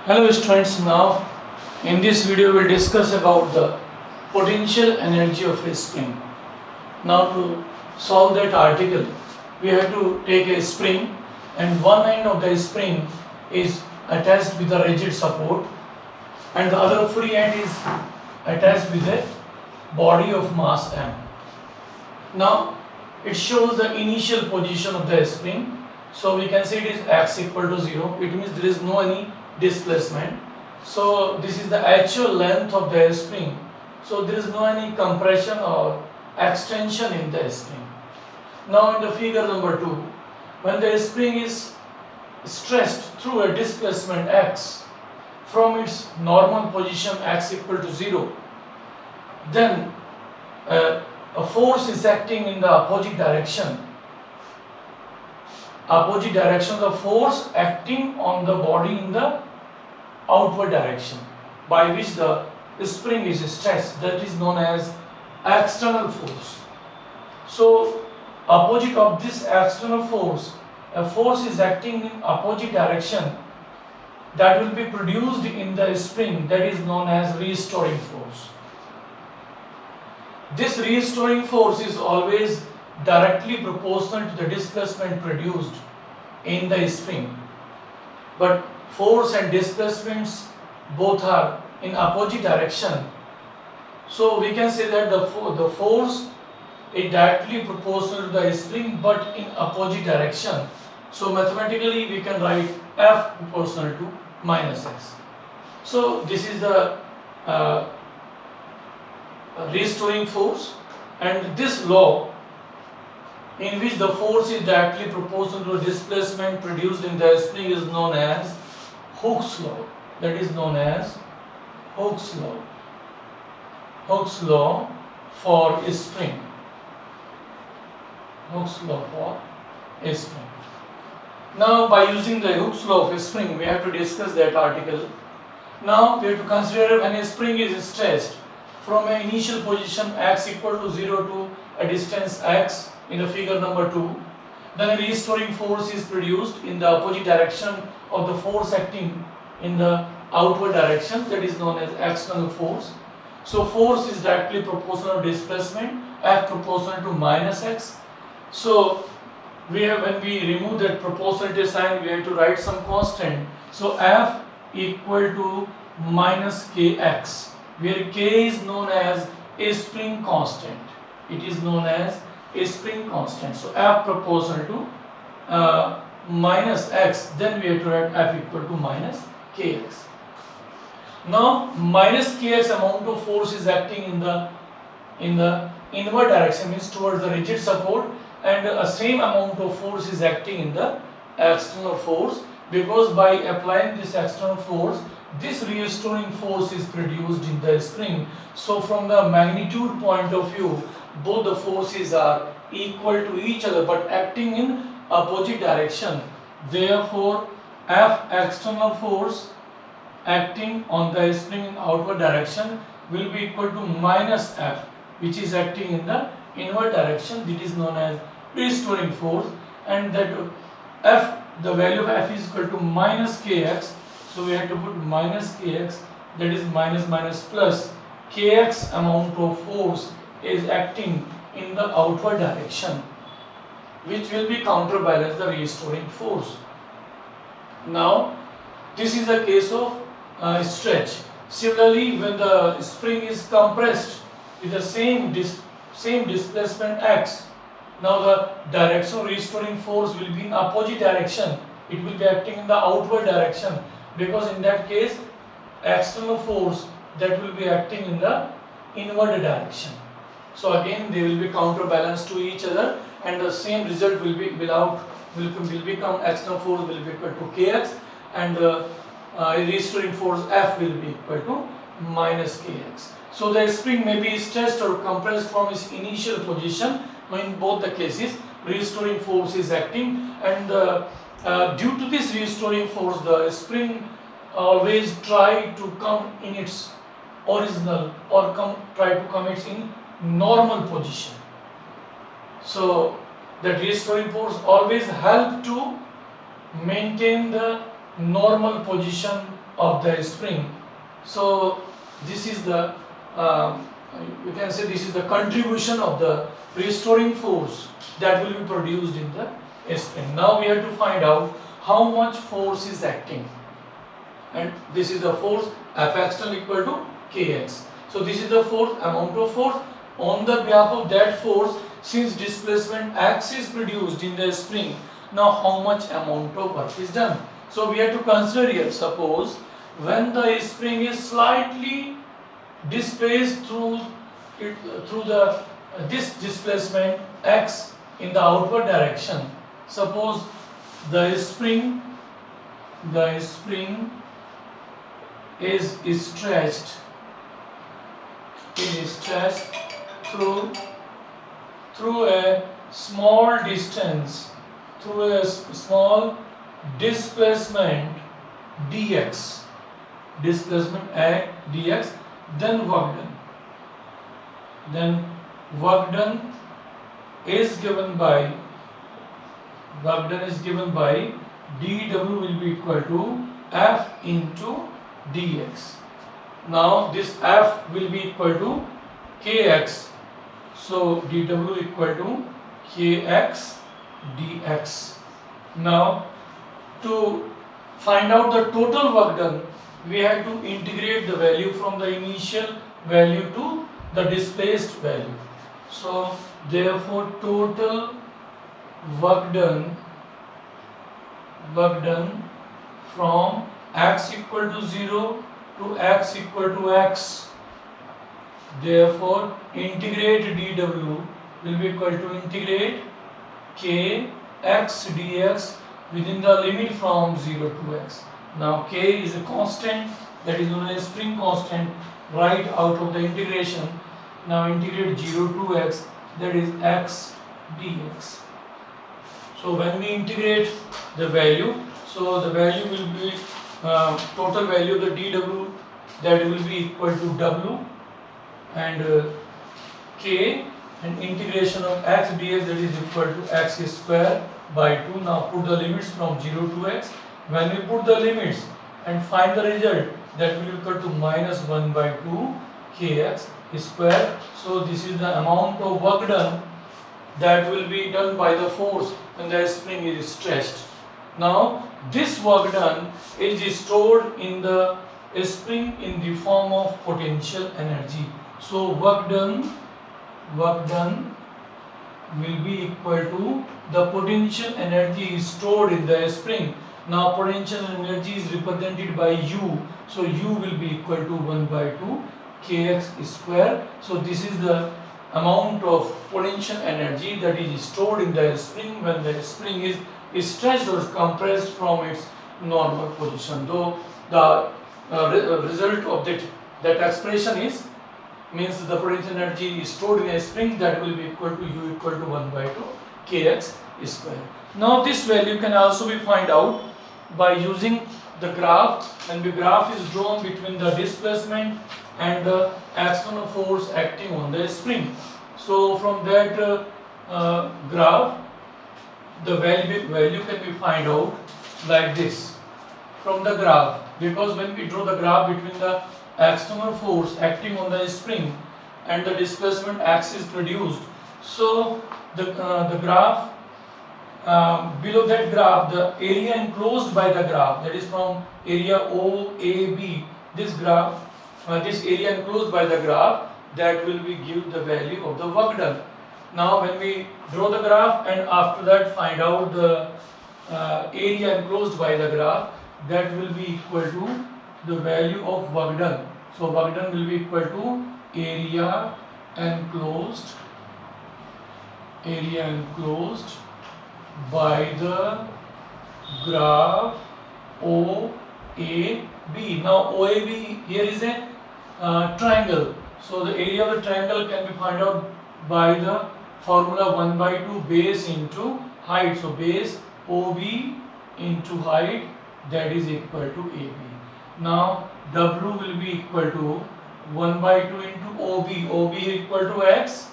Hello students, now in this video we will discuss about the potential energy of a spring. Now to solve that article, we have to take a spring and one end of the spring is attached with a rigid support and the other free end is attached with a body of mass m. Now it shows the initial position of the spring. So we can say it is x equal to 0. It means there is no any displacement. So this is the actual length of the spring. So there is no any compression or extension in the spring. Now in the figure number 2, when the spring is stretched through a displacement x from its normal position x equal to 0, then a force is acting in the opposite direction. The force acting on the body in the outward direction by which the spring is stretched, that is known as external force. So opposite of this external force, a force is acting in opposite direction that will be produced in the spring, that is known as restoring force. This restoring force is always directly proportional to the displacement produced in the spring, but force and displacements both are in opposite direction. So we can say that the force is directly proportional to the spring but in opposite direction. So mathematically we can write F proportional to minus x. So this is the restoring force, and this law in which the force is directly proportional to the displacement produced in the spring is known as Hooke's law. That is known as Hooke's law. Hooke's law for a spring. Hooke's law for a spring. Now by using the Hooke's law of a spring, we have to discuss that article. Now we have to consider when a spring is stretched from an initial position x equal to 0 to a distance x in the figure number 2, then a restoring force is produced in the opposite direction of the force acting in the outward direction, that is known as external force. So force is directly proportional to displacement, F proportional to minus x. So we have, when we remove that proportionality sign, we have to write some constant. So F equal to minus kx, where k is known as a spring constant. It is known as a spring constant. So F proportional to minus x, then we have to write F equal to minus kx. Now minus kx amount of force is acting in the inward direction, means towards the rigid support, and a same amount of force is acting in the external force, because by applying this external force, this restoring force is produced in the spring. So from the magnitude point of view, both the forces are equal to each other but acting in opposite direction. Therefore F external force acting on the spring in outward direction will be equal to minus F, which is acting in the inward direction. This is known as restoring force, and that F, the value of F is equal to minus kx. So we have to put minus kx, that is minus minus plus kx amount of force is acting in the outward direction, which will be counterbalance the restoring force. Now this is a case of stretch. Similarly, when the spring is compressed with the same displacement x, now the direction restoring force will be in opposite direction. It will be acting in the outward direction, because in that case external force that will be acting in the inward direction. So again they will be counterbalanced to each other, and the same result will become external force will be equal to kx, and restoring force F will be equal to minus kx. So the spring may be stretched or compressed from its initial position. In both the cases restoring force is acting, and due to this restoring force, the spring always try to come in its original or try to come in normal position. So that restoring force always help to maintain the normal position of the spring. So this is the you can say this is the contribution of the restoring force that will be produced in the spring. Now we have to find out how much force is acting, and this is the force F external equal to Kx. So this is the force, amount of force. On the behalf of that force, since displacement x is produced in the spring, now how much amount of work is done? So we have to consider here, suppose when the spring is slightly displaced through this displacement x in the outward direction. Suppose the spring is stretched through a small distance, through a small displacement dx, dx, then work done is given by dw will be equal to F into dx. Now this F will be equal to Kx, so dw equal to Kx dx. Now to find out the total work done, we have to integrate the value from the initial value to the displaced value. So therefore total work done from x equal to 0 to x equal to x. Therefore integrate dw will be equal to integrate k x dx within the limit from 0 to x. Now k is a constant, that is known as spring constant, right out of the integration. Now integrate 0 to x, that is x dx. So when we integrate the value, so the value will be total value of the dw, that will be equal to w and k, and integration of x dx, that is equal to x square by 2. Now put the limits from 0 to x. When we put the limits and find the result, that will be equal to minus 1 by 2 kx square. So this is the amount of work done that will be done by the force when the spring is stretched. Now this work done is stored in the spring in the form of potential energy. So work done will be equal to the potential energy stored in the spring. Now potential energy is represented by U, so U will be equal to 1 by 2 kx square. So this is the amount of potential energy that is stored in the spring when the spring is stretched or compressed from its normal position. Though the result of that expression means the potential energy is stored in a spring, that will be equal to U equal to 1 by 2 kx square. Now this value can also be found out by using the graph, and the graph is drawn between the displacement and the external force acting on the spring. So from that graph, the value can be found out like this from the graph, because when we draw the graph between the external force acting on the spring and the displacement x is produced, so the graph below that graph, the area enclosed by the graph, that is from area OAB, this graph, this area enclosed by the graph, that will be give the value of the work done. Now when we draw the graph and after that find out the area enclosed by the graph, that will be equal to the value of work done. So work done will be equal to area enclosed by the graph OAB. Now OAB here is a triangle, so the area of the triangle can be found out by the formula 1 by 2 base into height. So base OB into height, that is equal to AB. Now W will be equal to 1 by 2 into OB equal to x,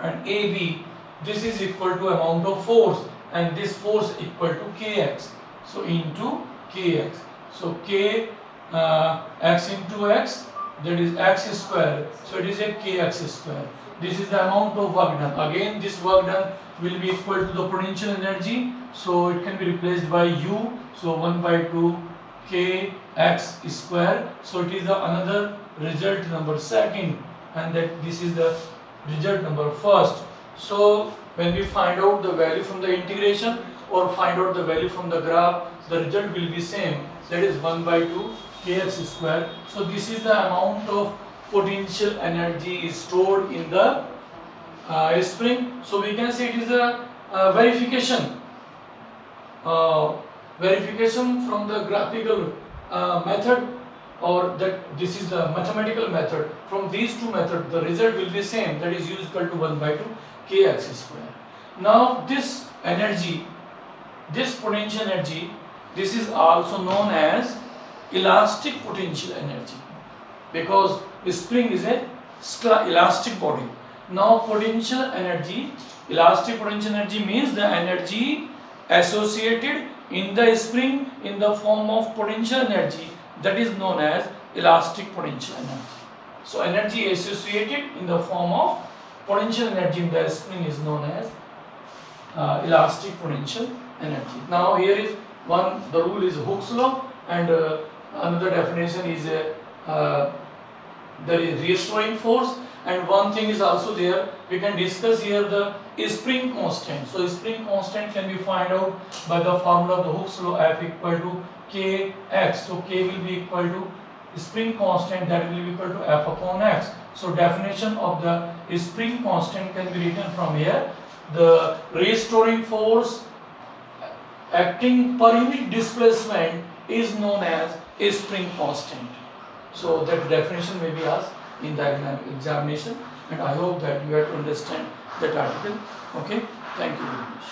and AB, this is equal to amount of force, and this force equal to kx, so into kx. So k x into x, that is x square, so it is a kx square. This is the amount of work done. Again this work done will be equal to the potential energy, so it can be replaced by u, so 1 by 2 kx square, so it is the another result number second, and that this is the result number first. So when we find out the value from the integration or find out the value from the graph, the result will be same, that is 1 by 2 kx square. So this is the amount of potential energy is stored in the spring. So we can say it is a verification from the graphical method, or that this is the mathematical method. From these two methods the result will be same, that is u is equal to 1 by 2 kx square. Now this energy, this potential energy, this is also known as elastic potential energy, because spring is a elastic body. Now potential energy, elastic potential energy means the energy associated in the spring in the form of potential energy, that is known as elastic potential energy. So energy associated in the form of potential energy in the spring is known as elastic potential energy. Now here is one, the rule is Hooke's law, and another definition is there is restoring force, and one thing is also there, we can discuss here the spring constant. So spring constant can be find out by the formula of the Hooke's law, F equal to kx. So k will be equal to spring constant, that will be equal to F upon x. So definition of the spring constant can be written from here. The restoring force acting per unit displacement is known as a spring constant. So that definition may be asked in the examination, and I hope that you have to understand that article. Okay, thank you very much.